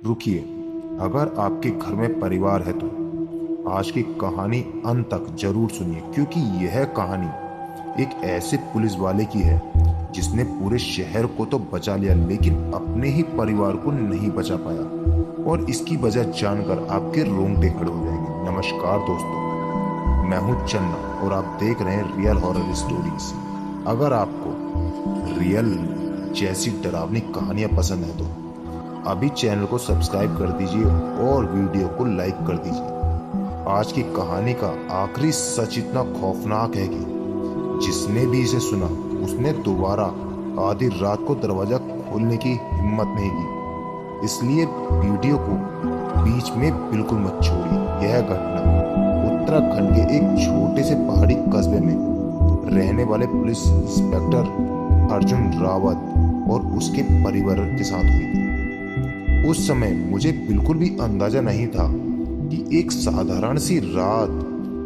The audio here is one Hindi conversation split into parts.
रुकिए, अगर आपके घर में परिवार है तो आज की कहानी अंत तक जरूर सुनिए, क्योंकि यह कहानी एक ऐसे पुलिस वाले की है जिसने पूरे शहर को तो बचा लिया लेकिन अपने ही परिवार को नहीं बचा पाया। और इसकी वजह जानकर आपके रोंगटे खड़े हो जाएंगे। नमस्कार दोस्तों, मैं हूं चन्ना और आप देख रहे हैं रियल हॉरर स्टोरीज। अगर आपको रियल जैसी डरावनी कहानियां पसंद है तो अभी चैनल को सब्सक्राइब कर दीजिए और वीडियो को लाइक कर दीजिए। आज की कहानी का आखिरी सच इतना खौफनाक है कि जिसने भी इसे सुना उसने दोबारा आधी रात को दरवाजा खोलने की हिम्मत नहीं की। इसलिए वीडियो को बीच में बिल्कुल मत छोड़िए। यह घटना उत्तराखंड के एक छोटे से पहाड़ी कस्बे में रहने वाले पुलिस इंस्पेक्टर अर्जुन रावत और उसके परिवार के साथ हुई थी। उस समय मुझे बिल्कुल भी अंदाजा नहीं था कि एक साधारण सी रात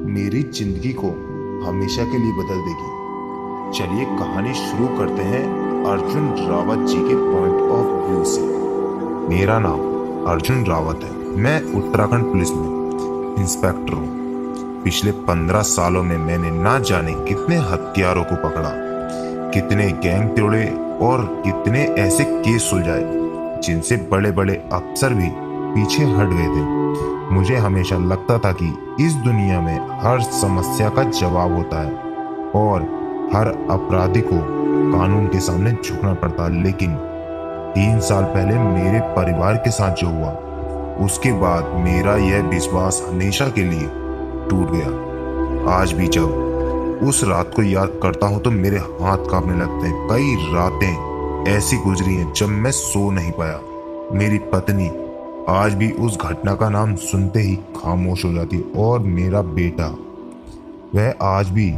मेरी जिंदगी को हमेशा के लिए बदल देगी। चलिए कहानी शुरू करते हैं अर्जुन रावत जी के पॉइंट ऑफ व्यू से। मेरा नाम अर्जुन रावत है। मैं उत्तराखंड पुलिस में इंस्पेक्टर हूँ। पिछले 15 सालों में मैंने ना जाने कितने हत्यारों को पकड़ा, कितने गैंग तोड़े और कितने ऐसे केस सुलझाए जिनसे बड़े बड़े अफसर भी पीछे हट गए थे। मुझे हमेशा लगता था कि इस दुनिया में हर समस्या का जवाब होता है और हर अपराधी को कानून के सामने झुकना पड़ता, लेकिन 3 साल पहले मेरे परिवार के साथ जो हुआ उसके बाद मेरा यह विश्वास हमेशा के लिए टूट गया। आज भी जब उस रात को याद करता हूं तो मेरे हाथ कांपने लगते हैं। कई रातें ऐसी गुजरी हैं जब मैं सो नहीं पाया। मेरी पत्नी आज भी उस घटना का नाम सुनते ही खामोश हो जाती और मेरा बेटा, वह आज भी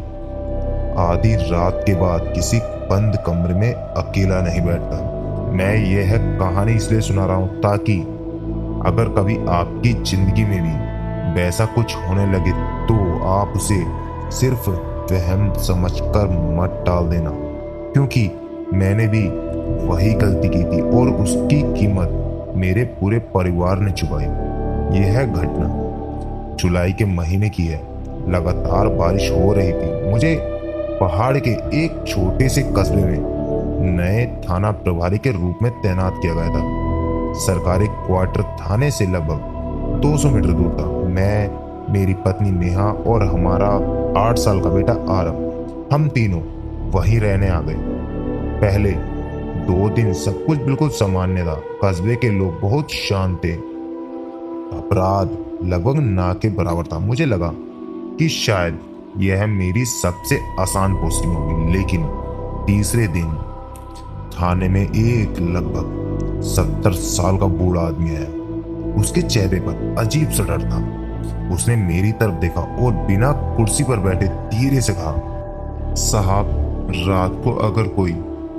आधी रात के बाद किसी बंद कमरे में अकेला नहीं बैठता। मैं यह कहानी इसलिए सुना रहा हूं ताकि अगर कभी आपकी जिंदगी में भी वैसा कुछ होने लगे तो आप उसे सिर्फ वहम समझकर मत टाल देना, क्योंकि मैंने भी वही गलती की थी और उसकी कीमत मेरे पूरे परिवार ने चुकाई। यह घटना जुलाई के महीने की है। लगातार बारिश हो रही थी। मुझे पहाड़ के एक छोटे से कस्बे में नए थाना प्रभारी के रूप में तैनात किया गया था। सरकारी क्वार्टर थाने से लगभग 200 मीटर दूर था। मैं, मेरी पत्नी नेहा और हमारा 8 साल का बेटा आरव, हम तीनों वहीं रहने आ गए। पहले 2 दिन सब कुछ बिल्कुल सामान्य था। कस्बे के लोग बहुत शांत थे। अपराध लगभग ना के बराबर था। मुझे लगा कि शायद यह मेरी सबसे आसान पोस्टिंग होगी, लेकिन तीसरे दिन थाने में एक लगभग 70 साल का बूढ़ा आदमी आया। उसके चेहरे पर अजीब सा डर था। उसने मेरी तरफ देखा और बिना कुर्सी पर बैठे धीरे से कहा, साहब, रात को अगर कोई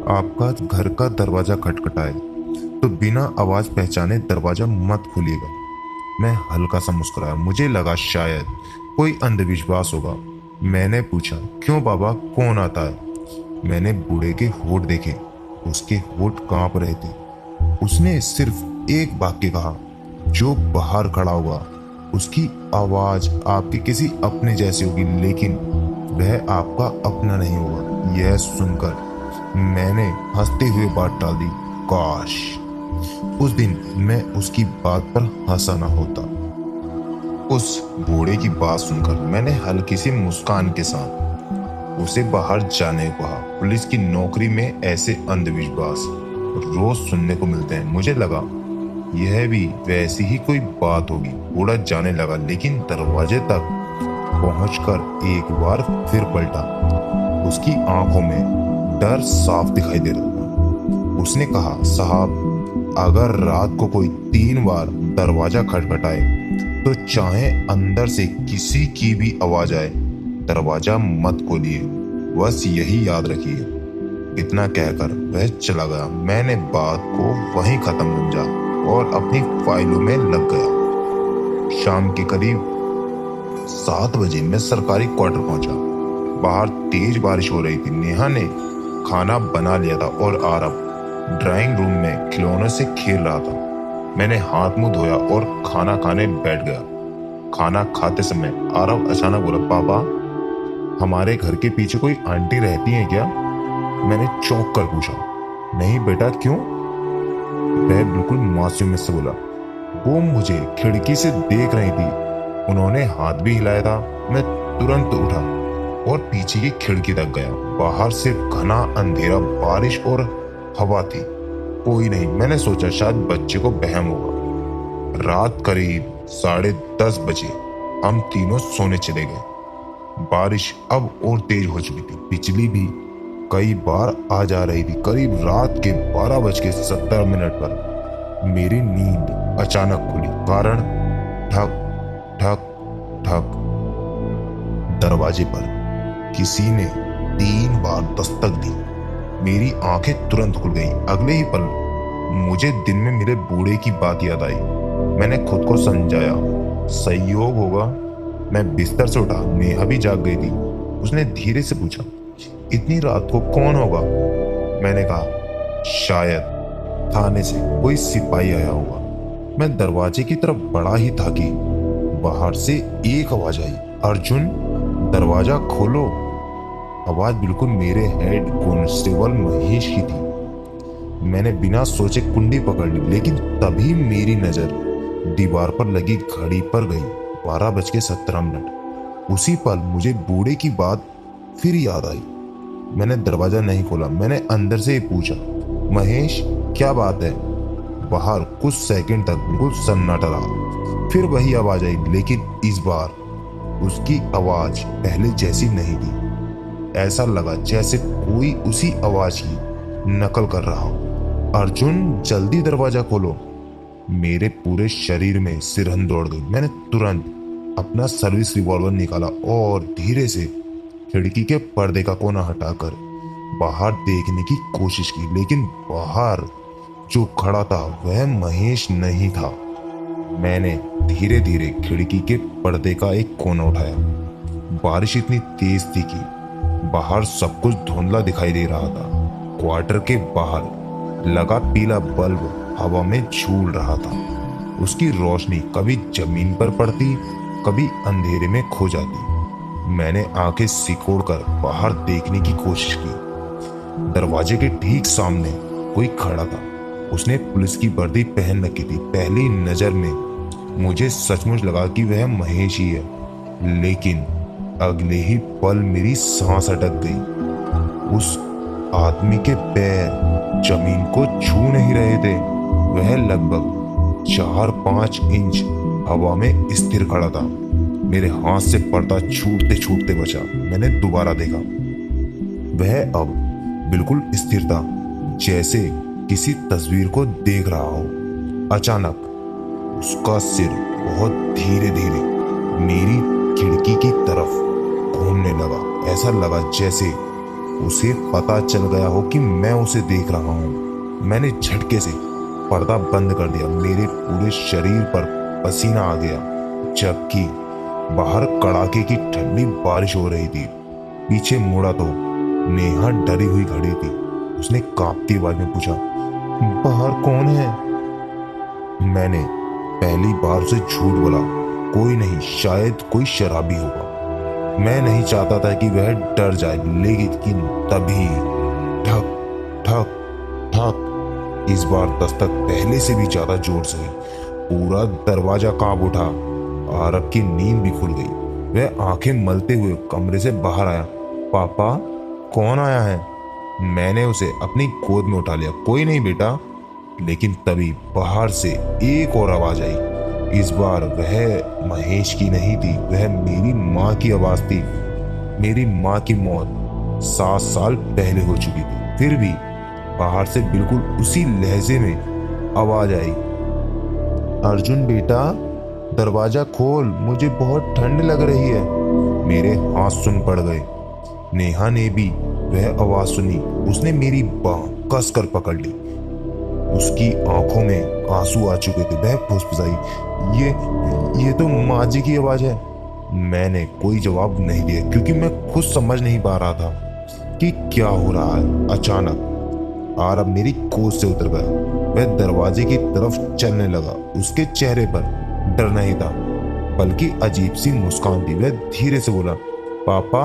आपका घर का दरवाजा खटखटाए तो बिना आवाज पहचाने दरवाजा मत खोलिएगा। मैं हल्का सा मुस्कुराया। मुझे लगा शायद कोई अंधविश्वास होगा। मैंने पूछा, क्यों बाबा, कौन आता है? मैंने बूढ़े के होठ देखे। उसके होठ कांप रहे थे। उसने सिर्फ एक वाक्य कहा, जो बाहर खड़ा होगा उसकी आवाज आपके किसी अपने जैसी होगी, लेकिन वह आपका अपना नहीं होगा। यह सुनकर मैंने हंसते हुए बात टाल दी। काश उस दिन मैं उसकी बात पर हंसा ना होता। उस बूढ़े की बात सुनकर मैंने हल्की सी मुस्कान के साथ उसे बाहर जाने को कहा। पुलिस की नौकरी में ऐसे अंधविश्वास रोज सुनने को मिलते हैं। मुझे लगा यह भी वैसी ही कोई बात होगी। बूढ़ा जाने लगा, लेकिन दरवाजे तक पहुंचकर एक बार फिर पलटा। उसकी आंखों में डर साफ दिखाई दे रहा था। उसने कहा, साहब, अगर रात को कोई 3 बार दरवाजा खटखटाए तो चाहे अंदर से किसी की भी आवाज आए, दरवाजा मत खोलिए। बस यही याद रखिए। इतना कहकर वह चला गया। मैंने बात को वहीं खत्म समझा और अपनी फाइलों में लग गया। शाम के करीब 7 बजे मैं सरकारी क्वार्टर पहुंचा। बाहर तेज बारिश हो रही थी। नेहा ने खाना बना लिया था और आरव ड्राइंग रूम में खिलौनों से खेल रहा था। मैंने हाथ मुंह धोया और खाना खाने बैठ गया। खाना खाते समय आरव अचानक बोला, पापा हमारे घर के पीछे कोई आंटी रहती है क्या? मैंने चौंक कर पूछा। नहीं बेटा, क्यों? वह बिल्कुल मासूमियत से बोला, वो मुझे खिड़की से देख रही थी, उन्होंने हाथ भी हिलाया था। मैं तुरंत उठा और पीछे की खिड़की तक गया। बाहर सिर्फ घना अंधेरा, बारिश और हवा थी, कोई नहीं। मैंने सोचा शायद बच्चे को वहम होगा। रात करीब 10:30 बजे हम तीनों सोने चले गए। बारिश अब और तेज हो चुकी थी, बिजली भी कई बार आ जा रही थी। करीब रात के 12:17 पर मेरी नींद अचानक खुली। कारण ठक ठक ठक, दरवाजे पर किसी ने 3 बार दस्तक दी। मेरी आंखें तुरंत खुल गईं। अगले ही पल मुझे दिन में मेरे बूढ़े की बात याद आई। मैंने खुद को समझाया, संयोग होगा। मैं बिस्तर से उठा, नेहा भी जाग गई थी। उसने धीरे से पूछा, इतनी रात को कौन होगा? मैंने कहा, शायद थाने से कोई सिपाही आया होगा। मैं दरवाजे की तरफ बढ़ा ही था कि बाहर से एक आवाज आई, अर्जुन दरवाजा खोलो। आवाज बिल्कुल मेरे हेड कांस्टेबल महेश की थी। मैंने बिना सोचे कुंडी पकड़ ली, लेकिन तभी मेरी नजर दीवार पर लगी घड़ी पर गई। 12:17। उसी पल मुझे बूढ़े की बात फिर याद आई। मैंने दरवाजा नहीं खोला। मैंने अंदर से ही पूछा, महेश क्या बात है? बाहर कुछ सेकंड तक बिल्कुल सन्नाटा रहा। फिर वही आवाज आई, लेकिन इस बार उसकी आवाज पहले जैसी नहीं थी। ऐसा लगा जैसे कोई उसी आवाज की नकल कर रहा हो। अर्जुन जल्दी दरवाजा खोलो। मेरे पूरे शरीर में सिरहन दौड़ गई। मैंने तुरंत अपना सर्विस रिवॉल्वर निकाला और धीरे से खिड़की के पर्दे का कोना हटाकर बाहर देखने की कोशिश की, लेकिन बाहर जो खड़ा था वह महेश नहीं था। मैंने धीरे धीरे खिड़की के पर्दे का एक कोना उठाया। बारिश इतनी तेज थी कि बाहर सब कुछ धुंधला दिखाई दे रहा था। क्वार्टर के बाहर लगा पीला बल्ब हवा में झूल रहा था। उसकी रोशनी कभी जमीन पर पड़ती, कभी अंधेरे में खो जाती। मैंने आंखें सिकोड़कर बाहर देखने की कोशिश की। दरवाजे के ठीक सामने कोई खड़ा था। उसने पुलिस की वर्दी पहन रखी थी। पहली नजर में मुझे सचमुच लगा कि वह महेश ही है, लेकिन अगले ही पल मेरी सांस अटक गई। उस आदमी के पैर जमीन को छू नहीं रहे थे। वह लगभग 4-5 इंच हवा में स्थिर खड़ा था। मेरे हाथ से पर्दा छूटते छूटते बचा। मैंने दोबारा देखा। वह अब बिल्कुल स्थिर था, जैसे किसी तस्वीर को देख रहा हो। अचानक उसका सिर बहुत धीरे धीरे मेरी खिड़की की तरफ घूमने लगा। ऐसा लगा जैसे उसे पता चल गया हो कि मैं उसे देख रहा हूँ। मैंने झटके से पर्दा बंद कर दिया। मेरे पूरे शरीर पर पसीना आ गया, जबकि बाहर कड़ाके की ठंडी बारिश हो रही थी। पीछे मुड़ा तो नेहा डरी हुई खड़ी थी। उसने कांपती आवाज में पूछा, बाहर कौन है? मैंने पहली बार उसे झूठ बोला, कोई नहीं, शायद कोई शराबी होगा। मैं नहीं चाहता था कि वह डर जाए, लेकिन तभी ठक ठक ठक, इस बार दस्तक पहले से भी ज्यादा जोर से हुई। पूरा दरवाजा कांप उठा। आरव की नींद भी खुल गई। वह आंखें मलते हुए कमरे से बाहर आया। पापा, कौन आया है? मैंने उसे अपनी गोद में उठा लिया। कोई नहीं बेटा। लेकिन तभी बाहर से एक और आवाज आई। इस बार वह महेश की नहीं थी, वह मेरी माँ की आवाज थी। मेरी माँ की मौत 7 साल पहले हो चुकी थी। फिर भी बाहर से बिल्कुल उसी लहजे में आवाज आई, अर्जुन बेटा दरवाजा खोल, मुझे बहुत ठंड लग रही है। मेरे हाथ सुन पड़ गए। नेहा ने भी वह आवाज सुनी। उसने मेरी बांह कस कर पकड़ ली। उसकी आंखों में आंसू आ चुके थे। वह फुसफुसाई, ये तो माँ जी की आवाज है। मैंने कोई जवाब नहीं दिया, क्योंकि मैं खुद समझ नहीं पा रहा था कि क्या हो रहा है। अचानक आरव मेरी गोद से उतर गया। वह दरवाजे की तरफ चलने लगा। उसके चेहरे पर डर नहीं था, बल्कि अजीब सी मुस्कान थी। वह धीरे से बोला, पापा,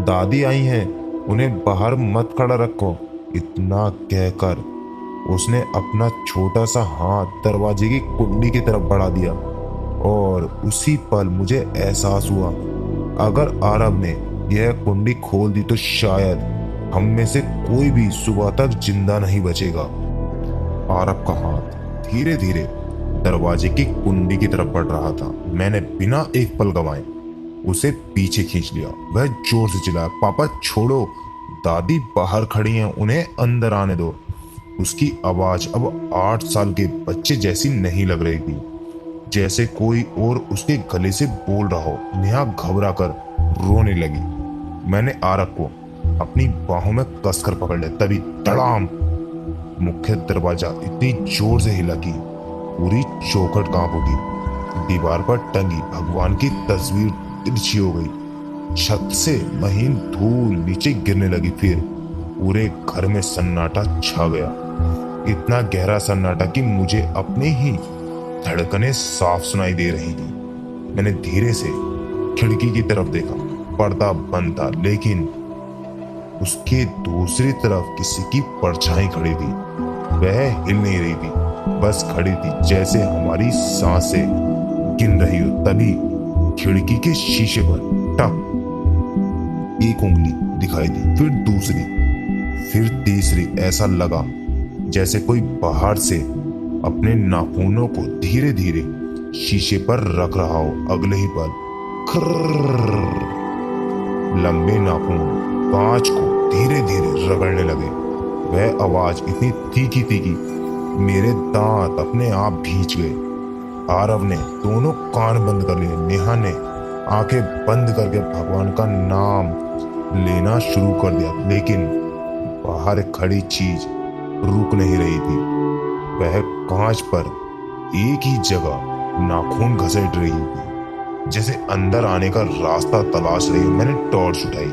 दादी आई हैं, उन्हें बाहर मत खड़ा रखो। इतना कहकर उसने अपना छोटा सा हाथ दरवाजे की कुंडी की तरफ बढ़ा दिया और उसी पल मुझे एहसास हुआ, अगर आरव ने यह कुंडी खोल दी तो शायद हम में से कोई भी सुबह तक जिंदा नहीं बचेगा। आरव का हाथ धीरे धीरे दरवाजे की कुंडी की तरफ बढ़ रहा था। मैंने बिना एक पल गंवाए उसे पीछे खींच लिया। वह जोर से चिल्लाया, पापा छोड़ो, दादी बाहर खड़ी हैं, उन्हें अंदर आने दो। उसकी आवाज अब 8 साल के बच्चे जैसी नहीं लग रही थी, जैसे कोई और उसके गले से बोल रहा हो। नेहा घबरा कर रोने लगी। मैंने आरव को अपनी बाहों में कसकर पकड़ लिया। तभी धड़ाम, मुख्य दरवाजा इतनी जोर से हिला कि पूरी चौखट कांप उठी। दीवार पर टंगी भगवान की तस्वीर तिरछी हो गई। छत से महीन धूल नीचे गिरने लगी। फिर पूरे घर में सन्नाटा छा गया, इतना गहरा सन्नाटा कि मुझे अपने ही धड़कनें साफ सुनाई दे रही थी। मैंने धीरे से खिड़की की तरफ देखा। पर्दा बंद था, लेकिन उसके दूसरी तरफ किसी की परछाई खड़ी थी। वह हिल नहीं रही थी, बस खड़ी थी, जैसे हमारी सांसें गिन रही हो। तभी खिड़की के शीशे पर टक एक उंगली दिखाई दी, फिर दूसरी, फिर तीसरी। ऐसा लगा जैसे कोई बाहर से अपने नाखूनों को धीरे धीरे शीशे पर रख रहा हो। अगले ही पल खर्र, लंबे नाखून कांच को धीरे धीरे रगड़ने लगे। वह आवाज इतनी तीखी थी कि मेरे दांत अपने आप भींच गए। आरव ने दोनों कान बंद कर लिए। नेहा ने आंखें बंद करके भगवान का नाम लेना शुरू कर दिया, लेकिन बाहर खड़ी चीज रुक नहीं रही थी। वह कांच पर एक ही जगह नाखून घसीट रही थी, जैसे अंदर आने का रास्ता तलाश रही हो। मैंने टॉर्च उठाई,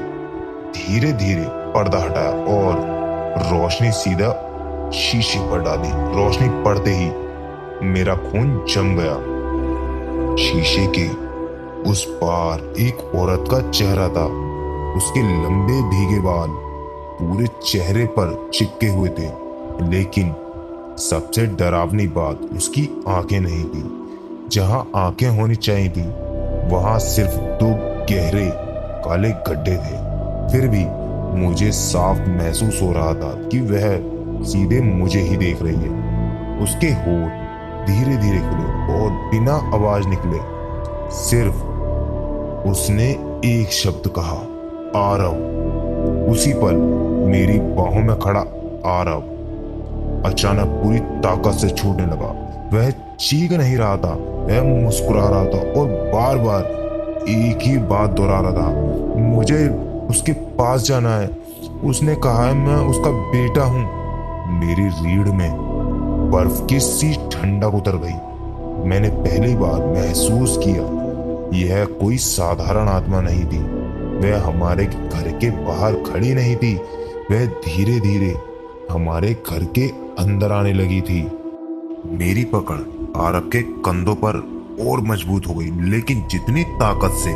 धीरे धीरे पर्दा हटाया और रोशनी सीधा शीशे पर डाली। रोशनी पड़ते ही मेरा खून जम गया। शीशे के उस पार एक औरत का चेहरा था। उसके लंबे भीगे बाल पूरे चेहरे पर चिपके हुए थे, लेकिन सबसे डरावनी बात उसकी आंखें नहीं थी। जहां आंखें होनी चाहिए थी, वहां सिर्फ 2 गहरे काले गड्ढे थे। फिर भी मुझे साफ महसूस हो रहा था कि वह सीधे मुझे ही देख रही है। उसके होठ धीरे धीरे खुले और बिना आवाज निकले सिर्फ उसने एक शब्द कहा, आरव। उसी पल मेरी बाहों में खड़ा आरव अचानक पूरी ताकत से छूटने लगा। वह चीख नहीं रहा था, वह मुस्कुरा रहा था और बार बार एक ही बात दोहरा रहा था, मुझे उसके पास जाना है। उसने कहा है मैं उसका बेटा हूं। मेरी रीढ़ में बर्फ की सी ठंडक उतर गई। मैंने पहली बार महसूस किया यह कोई साधारण आत्मा नहीं थी। वह हमारे घर के बाहर खड़ी नहीं थी, वह धीरे धीरे हमारे घर के अंदर आने लगी थी। मेरी पकड़ आरव के कंधों पर और मजबूत हो गई, लेकिन जितनी ताकत से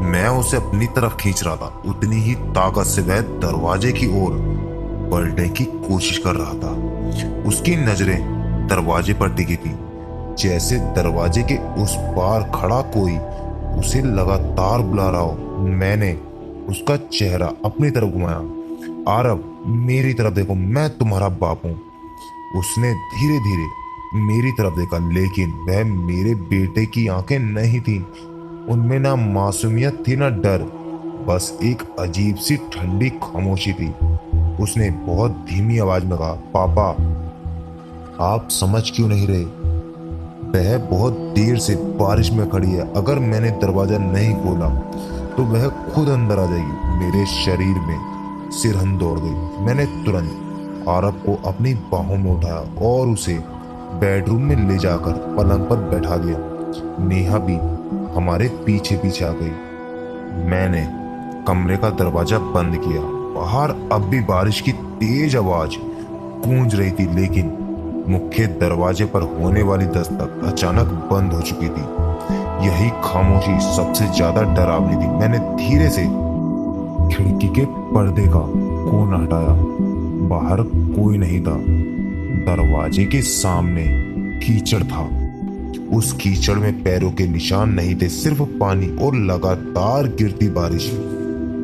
मैं उसे अपनी तरफ खींच रहा था, उतनी ही ताकत से वह दरवाजे की ओर पलटने की कोशिश कर रहा था। उसकी नजरें दरवाजे पर टिकी थी, जैसे दरवाजे के उस पार खड़ा कोई उसे लगातार बुला रहा हो। मैंने उसका चेहरा अपनी तरफ घुमाया। आरव, मेरी तरफ देखो, मैं तुम्हारा बाप हूं। उसने धीरे धीरे मेरी तरफ देखा, लेकिन वह मेरे बेटे की आंखें नहीं थी। उनमें ना मासूमियत थी ना डर, बस एक अजीब सी ठंडी खामोशी थी। उसने बहुत धीमी आवाज में कहा, पापा, आप समझ क्यों नहीं रहे? वह बहुत देर से बारिश में खड़ी है। अगर मैंने दरवाजा नहीं खोला तो वह खुद अंदर आ जाएगी। मेरे शरीर में सिरहन दौड़ गई। मैंने तुरंत आरव को अपनी बाहों में उठाया और उसे बेडरूम में ले जाकर पलंग पर बैठा दिया। नेहा भी हमारे पीछे पीछे आ गई। मैंने कमरे का दरवाजा बंद किया। बाहर अब भी बारिश की तेज आवाज गूंज रही थी, लेकिन मुख्य दरवाजे पर होने वाली दस्तक अचानक बंद हो चुकी थी। यही खामोशी सबसे ज्यादा डरावनी थी। मैंने धीरे से खिड़की के पर्दे का कोना हटाया। बाहर कोई नहीं था। दरवाजे के सामने कीचड़ था। उस कीचड़ में पैरों के निशान नहीं थे, सिर्फ पानी और लगातार गिरती बारिश।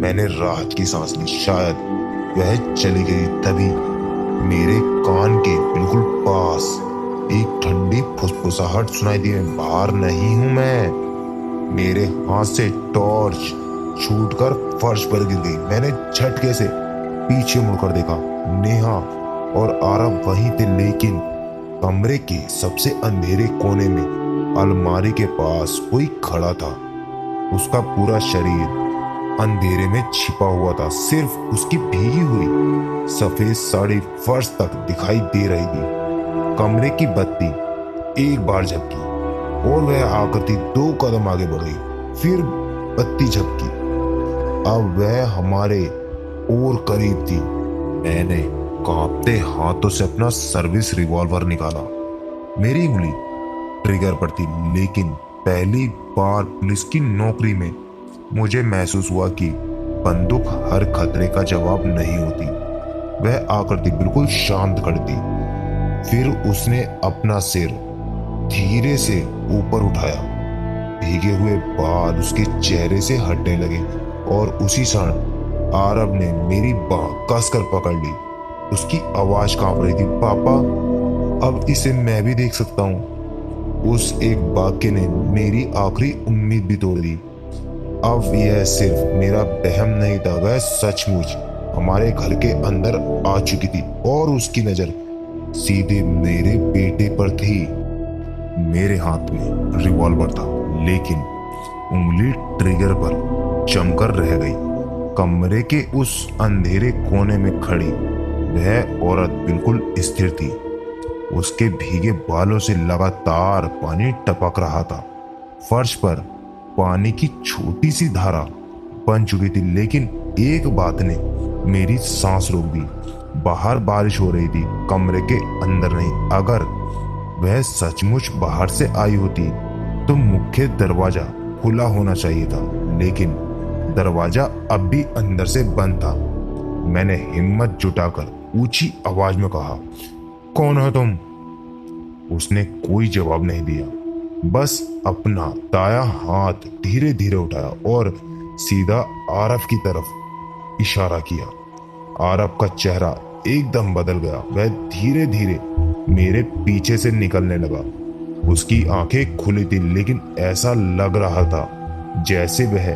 मैंने राहत की सांस ली। शायद वह चली गई। तभी मेरे कान के बिल्कुल पास एक ठंडी फुसफुसाहट सुनाई दी। बाहर नहीं हूं मैं। मेरे हाथ से टॉर्च छूटकर फर्श पर गिर गई। मैंने झटके से पीछे मुड़कर देखा। नेहा और आरव वहीं थे, लेकिन कमरे के सबसे अंधेरे कोने में अलमारी के पास कोई खड़ा था। उसका पूरा शरीर अंधेरे में छिपा हुआ था। सिर्फ उसकी भीगी हुई सफेद साड़ी फर्श तक दिखाई दे रही थी। कमरे की बत्ती एक बार झपकी और वह आकृति 2 कदम आगे बढ़ गई। फिर बत्ती झपकी। अब वह हमारे और करीब थी। मैंने कांपते हाथों से अपना सर्विस रिवॉल्वर निकाला। मेरी उंगली ट्रिगर पर थी, लेकिन पहली बार पुलिस की नौकरी में मुझे महसूस हुआ कि बंदूक हर खतरे का जवाब नहीं होती। वह आकृति बिल्कुल शांत खड़ी थी। फिर उसने अपना सिर धीरे से ऊपर उठाया। भीगे हुए बाल उसके चेहरे से हटने लगे और उसी क्षण आरव ने मेरी बाह कसकर पकड़ ली। उसकी आवाज कांप रही थी। पापा, अब इसे मैं भी देख सकता हूँ। उस एक वाक्य ने मेरी आखिरी उम्मीद भी तोड़ दी। अब यह सिर्फ मेरा वहम नहीं था, वह सचमुच हमारे घर के अंदर आ चुकी थी और उसकी नजर सीधे मेरे बेटे पर थी। मेरे हाथ में रिवॉल्वर था, लेकिन उंगली ट्रिगर पर जमकर रह गई। कमरे के उस अंधेरे कोने में खड़ी वह औरत बिल्कुल स्थिर थी। उसके भीगे बालों से लगातार पानी टपक रहा था। फर्श पर पानी की छोटी सी धारा बन चुकी थी, लेकिन एक बात ने मेरी सांस रोक दी। बाहर बारिश हो रही थी, कमरे के अंदर नहीं। अगर वह सचमुच बाहर से आई होती तो मुख्य दरवाजा खुला होना चाहिए था, लेकिन दरवाजा अब भी अंदर से बंद था। मैंने हिम्मत जुटाकर ऊंची आवाज में कहा, कौन हो तुम? उसने कोई जवाब नहीं दिया, बस अपना दाया हाथ धीरे धीरे उठाया और सीधा आरव की तरफ इशारा किया। आरव का चेहरा एकदम बदल गया। वह धीरे धीरे मेरे पीछे से निकलने लगा। उसकी आंखें खुली थी, लेकिन ऐसा लग रहा था जैसे वह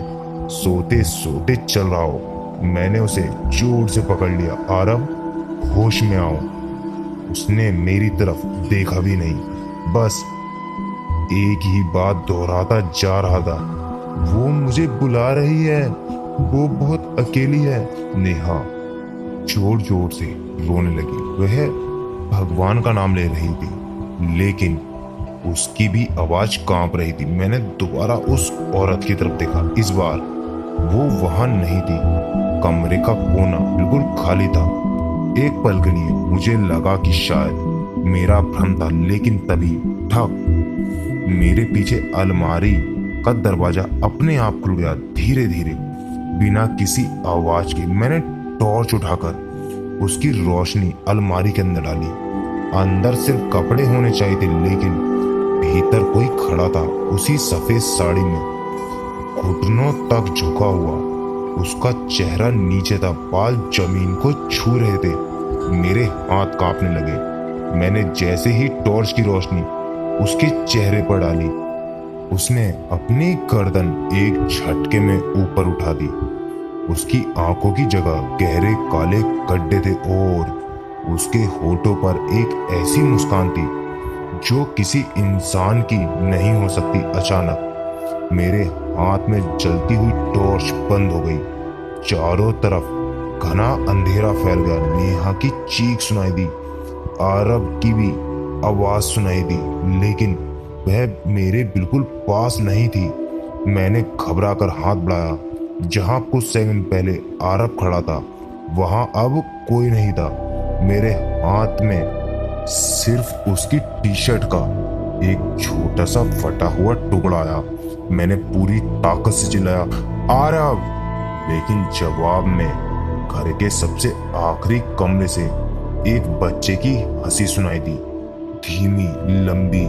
सोते सोते चल रहा हो। मैंने उसे जोर से पकड़ लिया। आरव, होश में आओ। उसने मेरी तरफ देखा भी नहीं, बस एक ही बात दोहराता जा रहा था, वो मुझे बुला रही है, वो बहुत अकेली है। नेहा जोर जोर से रोने लगी। वह भगवान का नाम ले रही थी, लेकिन उसकी भी आवाज कांप रही थी। मैंने दोबारा उस औरत की तरफ देखा। इस बार वो वहां नहीं थी। कमरे का कोना बिल्कुल खाली था। एक पल के लिए मुझे लगा कि शायद मेरा भ्रम था, लेकिन तभी ठप, मेरे पीछे अलमारी का दरवाजा अपने आप खुल गया, धीरे धीरे, बिना किसी आवाज के। मैंने टॉर्च उठाकर उसकी रोशनी अलमारी के अंदर डाली। अंदर सिर्फ कपड़े होने चाहिए थे, लेकिन भीतर कोई खड़ा था, उसी सफेद साड़ी में, घुटनों तक झुका हुआ। उसका चेहरा नीचे था, बाल जमीन को छू रहे थे। मेरे हाथ कांपने लगे। मैंने जैसे ही टॉर्च की रोशनी उसके चेहरे पर डाली, उसने अपनी गर्दन एक झटके में ऊपर उठा दी। उसकी आंखों की जगह गहरे काले गड्ढे थे और उसके होठों पर एक ऐसी मुस्कान थी जो किसी इंसान की नहीं हो सकती। अचानक मेरे हाथ में जलती हुई टॉर्च बंद हो गई। चारों तरफ घना अंधेरा फैल गया। नेहा की चीख सुनाई दी, आरव की भी आवाज सुनाई दी, लेकिन वह मेरे बिल्कुल पास नहीं थी। मैंने घबराकर हाथ बढ़ाया। जहां कुछ सेकंड पहले आरव खड़ा था, वहां अब कोई नहीं था। मेरे हाथ में सिर्फ उसकी टी शर्ट का एक छोटा सा फटा हुआ टुकड़ा आया। मैंने पूरी ताकत से चिल्लाया, आरव, लेकिन जवाब में घर के सबसे आखिरी कमरे से एक बच्चे की हंसी सुनाई दी, धीमी, लंबी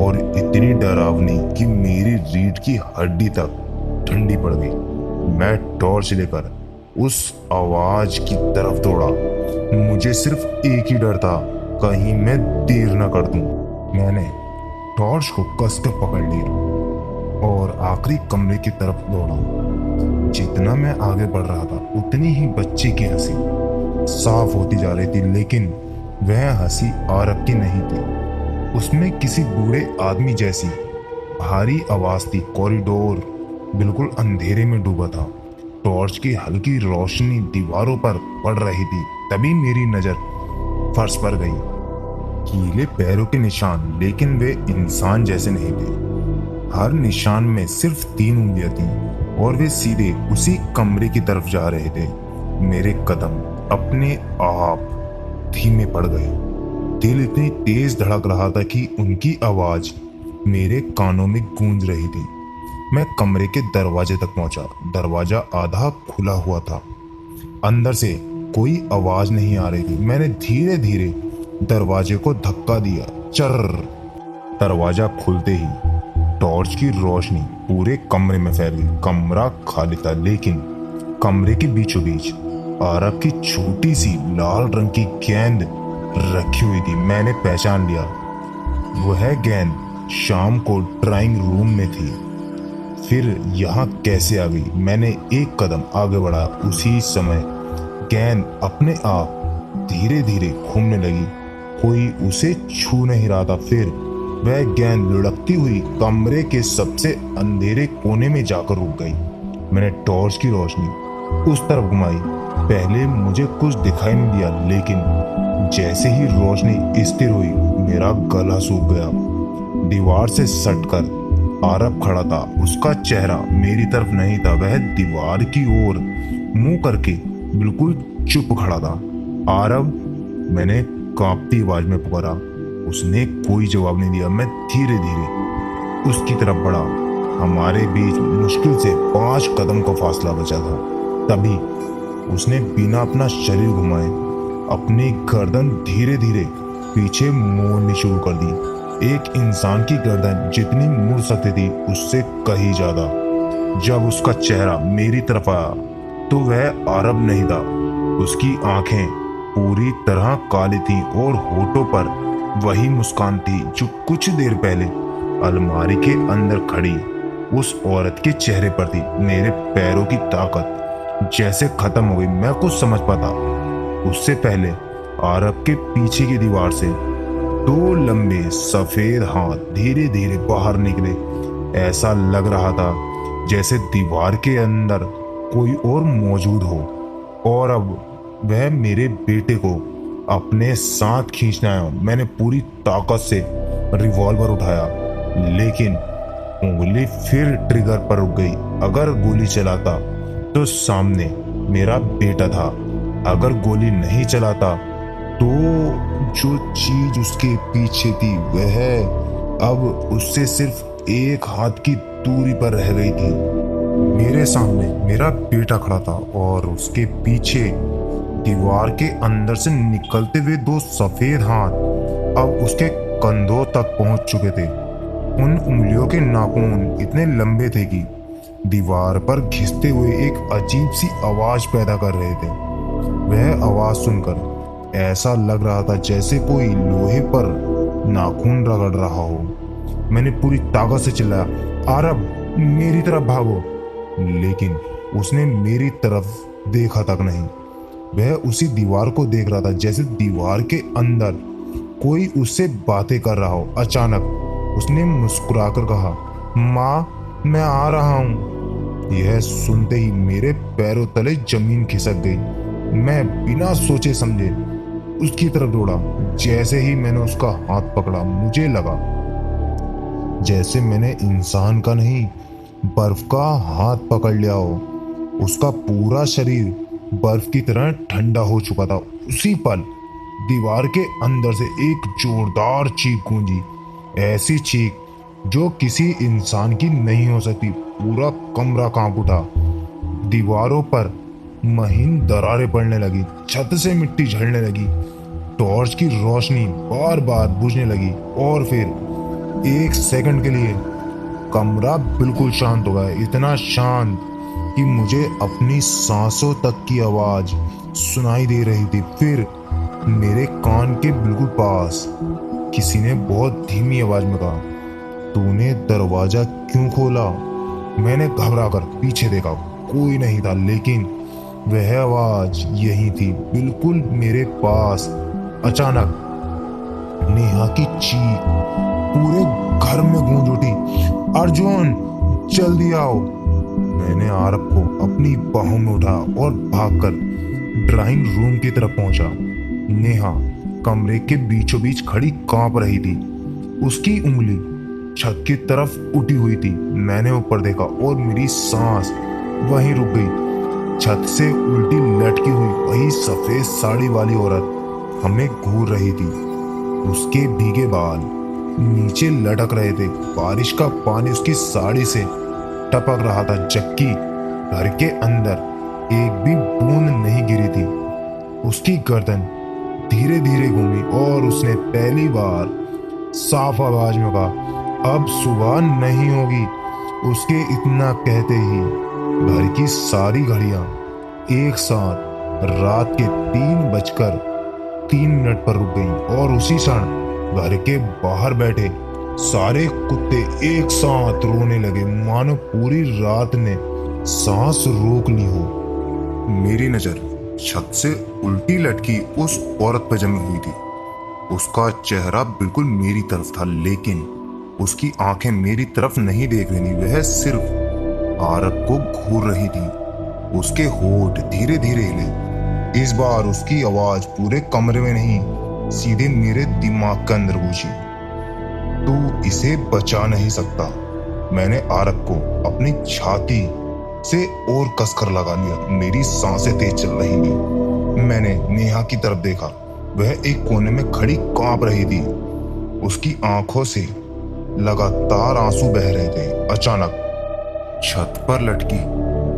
और इतनी डरावनी कि मेरी रीढ़ की हड्डी तक ठंडी पड़ गई। मैं टॉर्च लेकर उस आवाज की तरफ दौड़ा। मुझे सिर्फ एक ही डर था, कहीं मैं देर न कर दूं। मैंने टॉर्च को कसकर पकड़ लिया और आखिरी कमरे की तरफ दौड़ा। जितना मैं आगे बढ़ रहा था उतनी ही बच्चे की हंसी साफ होती जा रही थी, लेकिन वह हंसी आरव की नहीं थी। उसमें किसी बूढ़े आदमी जैसी भारी आवाज थी। कॉरिडोर बिल्कुल अंधेरे में डूबा था। टॉर्च की हल्की रोशनी दीवारों पर पड़ रही थी। तभी मेरी नजर फर्श पर गई। गीले पैरों के निशान, लेकिन वे इंसान जैसे नहीं थे। हर निशान में सिर्फ 3 उंगलियां थीं और वे सीधे उसी कमरे की तरफ जा रहे थे। मेरे कदम अपने आप धीमे पड़ गए। दिल इतनी तेज धड़क रहा था कि उनकी आवाज मेरे कानों में गूंज रही थी। मैं कमरे के दरवाजे तक पहुंचा। दरवाजा आधा खुला हुआ था। अंदर से कोई आवाज नहीं आ रही थी। मैंने धीरे धीरे दरवाजे को धक्का दिया। चर्र। दरवाजा खुलते ही टॉर्च की रोशनी पूरे कमरे में फैल गई। कमरा खाली था, लेकिन कमरे के बीचों बीच आरव की छोटी सी लाल रंग की गेंद रखी हुई थी। मैंने पहचान लिया, वह गेंद शाम को ड्राइंग रूम में थी। फिर यहाँ कैसे आ गई? मैंने एक कदम आगे बढ़ा। उसी समय गेंद अपने आप धीरे धीरे घूमने लगी। कोई उसे छू नहीं रहा था। फिर वह गेंद लुढ़कती हुई कमरे के सबसे अंधेरे कोने में जाकर रुक गई। मैंने टॉर्च की रोशनी उस तरफ घुमाई। पहले मुझे कुछ दिखाई नहीं दिया, लेकिन जैसे ही रोशनी स्थिर हुई मेरा गला सूख गया। दीवार से सटकर आरव खड़ा था। उसका चेहरा मेरी तरफ नहीं था। वह दीवार की ओर मुंह करके बिल्कुल चुप खड़ा था। आरव, मैंने कांपती आवाज में पुकारा। उसने कोई जवाब नहीं दिया। मैं धीरे धीरे उसकी तरफ बढ़ा। हमारे बीच मुश्किल से 5 कदम का फासला बचा था। तभी उसने बिना अपना शरीर घुमाए अपनी गर्दन धीरे धीरे पीछे मोड़नी शुरू कर दी। एक इंसान की गर्दन जितनी मुड़ सकती थी उससे कहीं ज्यादा। जब उसका चेहरा मेरी तरफ आया तो वह आरव नहीं था। उसकी आंखें पूरी तरह काली थीं और होठों पर वही मुस्कान थी जो कुछ देर पहले अलमारी के अंदर खड़ी उस औरत के चेहरे पर थी। मेरे पैरों की ताकत जैसे खत्म हो गई। मैं कुछ समझ पाता उससे पहले आरव के पीछे की दीवार से 2 लंबे सफेद हाथ धीरे धीरे बाहर निकले। ऐसा लग रहा था जैसे दीवार के अंदर कोई और मौजूद हो, और अब वह मेरे बेटे को अपने साथ खींचने आया। मैंने पूरी ताकत से रिवॉल्वर उठाया, लेकिन उंगली फिर ट्रिगर पर रुक गई। अगर गोली चलाता तो सामने मेरा बेटा था। अगर गोली नहीं चलाता तो जो चीज उसके पीछे थी वह अब उससे सिर्फ 1 हाथ की दूरी पर रह गई थी। मेरे सामने मेरा बेटा खड़ा था और उसके पीछे दीवार के अंदर से निकलते हुए 2 सफेद हाथ अब उसके कंधों तक पहुंच चुके थे। उन उंगलियों के नाखून इतने लंबे थे कि दीवार पर घिसते हुए एक अजीब सी आवाज पैदा कर रहे थे। वह आवाज सुनकर ऐसा लग रहा था जैसे कोई लोहे पर नाखून रगड़ रहा हो। मैंने पूरी ताकत से चिल्लाया, आरव, मेरी तरफ भागो। लेकिन उसने मेरी तरफ देखा तक नहीं। वह उसी दीवार को देख रहा था जैसे दीवार के अंदर कोई उससे बातें कर रहा हो। अचानक उसने मुस्कुराकर कहा, माँ, मैं आ रहा हूँ। यह सुनते ही मेरे पैरों तले जमीन खिसक गई। मैं बिना सोचे समझे उसकी तरफ दौड़ा। जैसे ही मैंने उसका हाथ पकड़ा मुझे लगा जैसे मैंने इंसान का नहीं बर्फ का हाथ पकड़ लिया हो। उसका पूरा शरीर बर्फ की तरह ठंडा हो चुका था। उसी पल दीवार के अंदर से एक जोरदार चीख गूंजी, ऐसी चीख जो किसी इंसान की नहीं हो सकती। पूरा कमरा कांप उठा। दीवारों पर महीन दरारें पड़ने लगी, छत से मिट्टी झड़ने लगी, टॉर्च की रोशनी बार बार बुझने लगी और फिर एक सेकंड के लिए कमरा बिल्कुल शांत हो गया। इतना शांत कि मुझे अपनी सांसों तक की आवाज सुनाई दे रही थी। फिर मेरे कान के बिल्कुल पास किसी ने बहुत धीमी आवाज में कहा, तूने दरवाजा क्यों खोला? मैंने घबराकर पीछे देखा, कोई नहीं था, लेकिन वह आवाज यही थी, बिल्कुल मेरे पास। अचानक नेहा की चीख पूरे घर में गूंज उठी, अर्जुन जल्दी आओ। मैंने आरव को अपनी बाहों में उठा और भागकर ड्राइंग रूम की तरफ पहुंचा। नेहा कमरे के बीचों बीच खड़ी कांप रही थी, उसकी उंगली छत की तरफ उठी हुई थी। मैंने ऊपर देखा और मेरी सांस वहीं रुक गई। छत से उल्टी लटकी हुई वही सफेद साड़ी वाली औरत हमें घूर रही थी। उसके भीगे बाल नीचे लटक रहे थे, बारिश का पानी उसकी साड़ी से टपक रहा था, जबकि घर के अंदर एक भी बूंद नहीं गिरी थी। उसकी गर्दन धीरे धीरे घूमी और उसने पहली बार साफ आवाज में कहा, अब सुबह नहीं होगी। उसके इतना कहते ही घर की सारी घड़ियां एक साथ रात के 3:03 पर रुक गईं और उसी क्षण घर के बाहर बैठे सारे कुत्ते एक साथ रोने लगे, मानो पूरी रात ने सांस रोक ली हो। मेरी नजर छत से उल्टी लटकी उस औरत पर जमी हुई थी। उसका चेहरा बिल्कुल मेरी तरफ था, लेकिन उसकी आंखें मेरी तरफ नहीं देख रही थी, वह सिर्फ आरव को घूर रही थी। उसके होठ धीरे धीरे हिले। इस बार उसकी आवाज पूरे कमरे में नहीं, सीधे मेरे दिमाग के अंदर गूंजी, तू इसे बचा नहीं सकता। मैंने आरव को अपनी छाती से और कसकर लगा लिया। मेरी सांसें तेज चल रही थी। मैंने नेहा की तरफ देखा, वह एक कोने में खड़ी कांप रही थी। उसकी आंखों से लगातार आंसू बह रहे थे। अचानक छत पर लटकी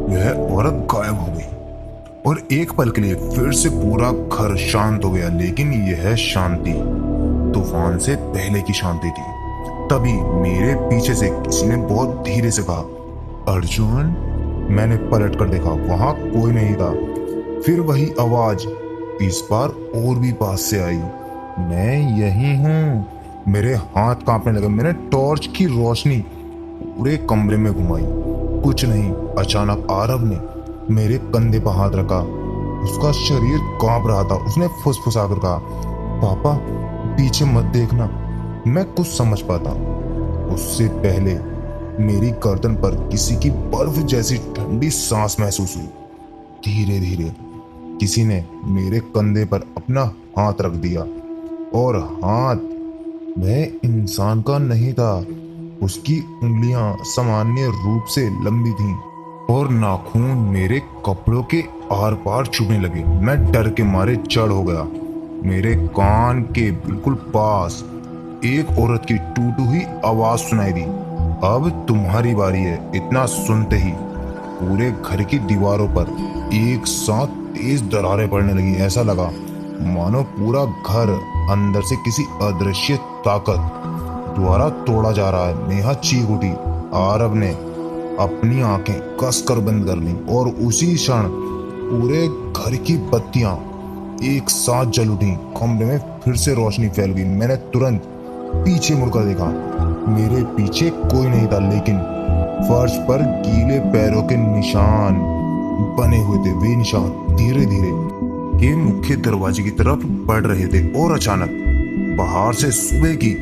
वह औरत गायब हो गई और एक पल के लिए फिर से पूरा घर शांत हो गया, लेकिन यह शांति तूफान से पहले की शांति थी। तभी मेरे पीछे से किसी ने बहुत धीरे से कहा, अर्जुन। मैंने पलट कर देखा, वहां कोई नहीं था। फिर वही आवाज, इस बार और भी पास से आई, मैं यही हूँ। मेरे हाथ कांपने लगे। मैंने टॉर्च की रोशनी पूरे कमरे में घुमाई, कुछ नहीं। अचानक आरव ने मेरे कंधे पर हाथ रखा, उसका शरीर कांप रहा था। उसने फुसफुसाकर कहा, पापा पीछे मत देखना, मैं कुछ समझ पाता। उससे पहले मेरी गर्दन पर किसी की बर्फ जैसी ठंडी सांस महसूस हुई। धीरे धीरे किसी ने मेरे कंधे पर अपना हाथ रख दिया और हाथ वह इंसान का नहीं था। उसकी उंगलियां सामान्य रूप से लंबी थीं और नाखून मेरे कपड़ों के आर पार छूने लगे। मैं डर के मारे चढ़ हो गया। मेरे कान के बिल्कुल पास एक औरत की टूटी हुई आवाज सुनाई दी, अब तुम्हारी बारी है। इतना सुनते ही पूरे घर की दीवारों पर एक साथ तेज दरारें पड़ने लगी। ऐसा लगा मानो पूरा घर अंदर से किसी अदृश्य ताकत द्वारा तोड़ा जा रहा है। नेहा चीख उठी। आरव ने अपनी आंखें कसकर बंद कर लीं और उसी क्षण पूरे घर की बत्तियां एक साथ जल उठी। कमरे में फिर से रोशनी फैल गई। मैंने तुरंत पीछे मुड़कर देखा। मेरे पीछे कोई नहीं था, लेकिन फर्श पर गीले पैरों के निशान बने हुए थे। वे निशान धीरे धीरे के मुख्य दरवाजे की तरफ बढ़ रहे थे और अचानक बाहर से सुबह की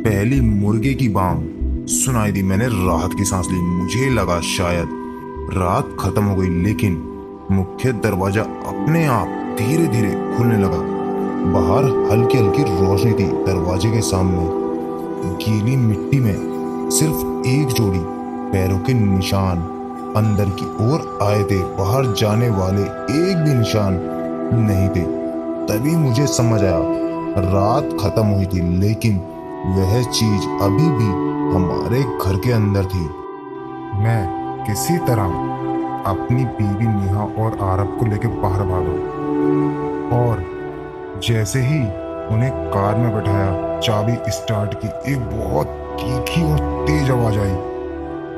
पहली मुर्गे की बांग सुनाई दी। मैंने राहत की सांस ली। मुझे लगा शायद रात खत्म हो गई, लेकिन मुख्य दरवाजा अपने आप धीरे धीरे खुलने लगा। बाहर हल्की हल्की रोशनी थी। दरवाजे के सामने गीली मिट्टी में सिर्फ एक जोड़ी पैरों के निशान अंदर की ओर आए थे। बाहर जाने वाले एक भी निशान नहीं थे। तभी मुझे समझ आया, रात खत्म हुई थी लेकिन वह चीज अभी भी हमारे घर के अंदर थी। मैं किसी तरह अपनी बीवी नेहा और आरब को लेकर बाहर भागा और जैसे ही उन्हें कार में बैठाया, चाबी स्टार्ट की, एक बहुत तीखी और तेज आवाज आई,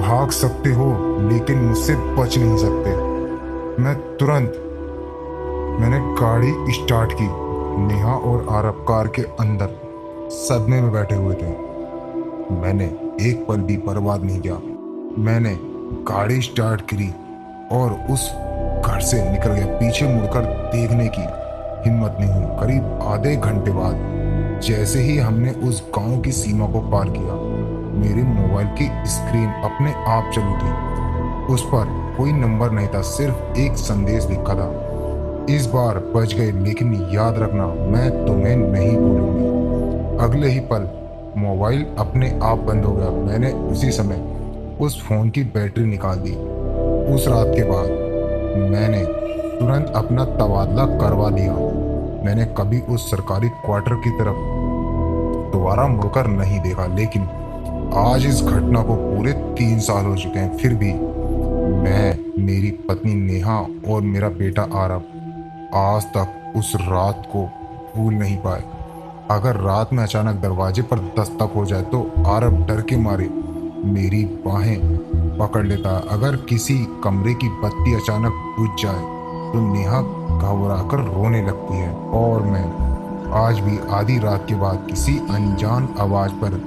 भाग सकते हो लेकिन मुझसे बच नहीं सकते। मैंने गाड़ी स्टार्ट की। नेहा और आरब कार के अंदर सदमे में बैठे हुए थे। मैंने एक पल भी बर्बाद नहीं किया। मैंने गाड़ी स्टार्ट करी और उस घर से निकल गया। पीछे मुड़कर देखने की हिम्मत नहीं हुई। करीब आधे घंटे बाद जैसे ही हमने उस गांव की सीमा को पार किया, मेरे मोबाइल की स्क्रीन अपने आप चल उठी। उस पर कोई नंबर नहीं था, सिर्फ एक संदेश लिखा था, इस बार बच गए लेकिन याद रखना मैं तुम्हें नहीं भूलूंगी। अगले ही पल मोबाइल अपने आप बंद हो गया। मैंने उसी समय उस फोन की बैटरी निकाल दी। उस रात के बाद मैंने तुरंत अपना तबादला करवा लिया। मैंने कभी उस सरकारी क्वार्टर की तरफ दोबारा मुड़कर नहीं देखा। लेकिन आज इस घटना को पूरे 3 साल हो चुके हैं, फिर भी मैं, मेरी पत्नी नेहा और मेरा बेटा आरब आज तक उस रात को भूल नहीं पाए। अगर रात में अचानक दरवाजे पर दस्तक हो जाए तो आरब डर के मारे मेरी बाहें पकड़ लेता। अगर किसी कमरे की बत्ती अचानक बुझ जाए तो नेहा घबराकर रोने लगती है और मैं आज भी आधी रात के बाद किसी अनजान आवाज पर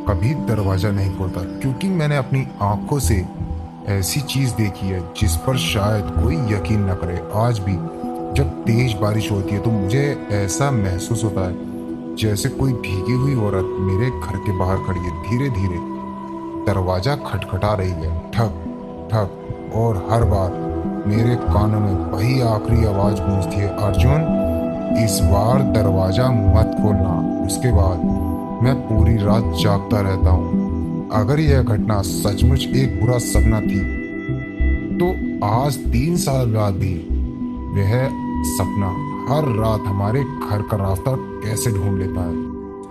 कभी दरवाजा नहीं खोलता, क्योंकि मैंने अपनी आंखों से ऐसी चीज देखी है जिस पर शायद कोई यकीन न करे। आज भी जब तेज बारिश होती है तो मुझे ऐसा महसूस होता है जैसे कोई भीगी हुई औरत मेरे घर के बाहर खड़ी है। धीरे धीरे दरवाजा खटखटा रही है, ठक ठक, और हर बार मेरे कानों में वही आखिरी आवाज गूंजती है, अर्जुन इस बार दरवाजा मत खोलना। उसके बाद मैं पूरी रात जागता रहता हूँ। अगर यह घटना सचमुच एक बुरा सपना थी तो आज 3 साल बाद भी वह सपना हर रात हमारे घर का रास्ता कैसे ढूंढ लेता है।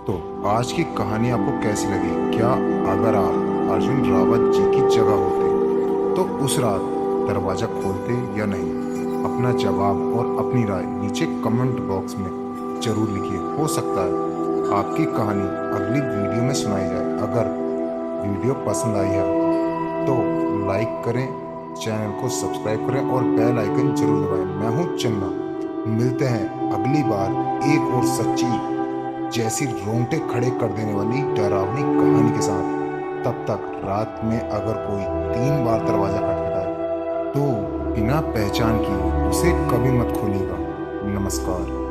तो आज की कहानी आपको कैसी लगी? क्या अगर आप अर्जुन रावत जी की जगह होते तो उस रात दरवाजा खोलते या नहीं? अपना जवाब और अपनी राय नीचे कमेंट बॉक्स में जरूर लिखिए। हो सकता है आपकी कहानी अगली वीडियो में सुनाई जाए। अगर वीडियो पसंद आई है तो लाइक करें, चैनल को सब्सक्राइब करें और बेल आइकन जरूर दबाएं। मैं हूं चन्ना, मिलते हैं अगली बार एक और सच्ची जैसी रोंगटे खड़े कर देने वाली डरावनी कहानी के साथ। तब तक रात में अगर कोई 3 बार दरवाजा खटखटाए तो बिना पहचान किए उसे कभी मत खोलिएगा। नमस्कार।